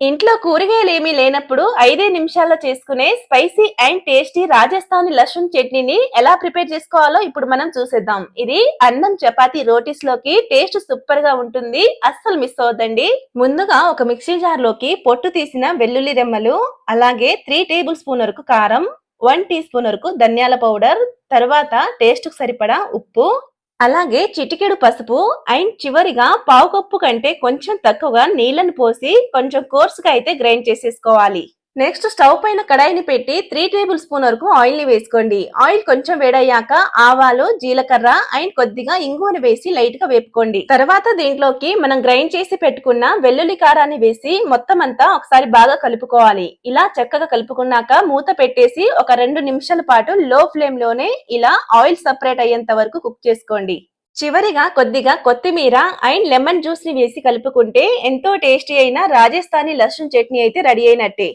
ఇంట్లో కూరగాయలు ఏమీ లేనప్పుడు 5 నిమిషాల్లో చేసుకునే స్పైసీ అండ్ టేస్టీ రాజస్థానీ లస్సన్ చట్నీని ఎలా ప్రిపేర్ చేసుకోవాలో ఇప్పుడు మనం చూసేద్దాం. ఇది అన్నం, చపాతీ, రోటీస్ లోకి టేస్ట్ సూపర్ గా ఉంటుంది. అస్సలు మిస్ అవ్వద్దండి. ముందుగా ఒక మిక్సీ జార్ లోకి పొట్టు తీసిన వెల్లుల్లి రెమ్మలు, అలాగే 3 టేబుల్ స్పూన్ వరకు కారం, 1 టీ స్పూన్ వరకు ధనియాల పౌడర్, తర్వాత టేస్ట్ కు సరిపడా ఉప్పు, అలాగే చిటికెడు పసుపు అండ్ చివరిగా పావు కప్పు కంటే కొంచెం తక్కువగా నీళ్లను పోసి కొంచెం కోర్సుగా అయితే గ్రైండ్ చేసేసుకోవాలి. నెక్స్ట్ స్టవ్ పైన కడాయిని పెట్టి 3 టేబుల్ స్పూన్ వరకు ఆయిల్ ని వేసుకోండి. ఆయిల్ కొంచెం వేడయ్యాక ఆవాలు, జీలకర్ర అండ్ కొద్దిగా ఇంగువను వేసి లైట్ గా వేపుకోండి. తర్వాత దీంట్లోకి మనం గ్రైండ్ చేసి పెట్టుకున్న వెల్లుల్లి కారాన్ని వేసి మొత్తం అంతా ఒకసారి బాగా కలుపుకోవాలి. ఇలా చక్కగా కలుపుకున్నాక మూత పెట్టేసి ఒక 2 నిమిషాల పాటు లో ఫ్లేమ్ లోనే ఇలా ఆయిల్ సపరేట్ అయ్యేంత వరకు కుక్ చేసుకోండి. చివరిగా కొద్దిగా కొత్తిమీర అండ్ లెమన్ జ్యూస్ ని వేసి కలుపుకుంటే ఎంతో టేస్టీ అయిన రాజస్థానీ లస్సన్ చట్నీ అయితే రెడీ అయినట్టే.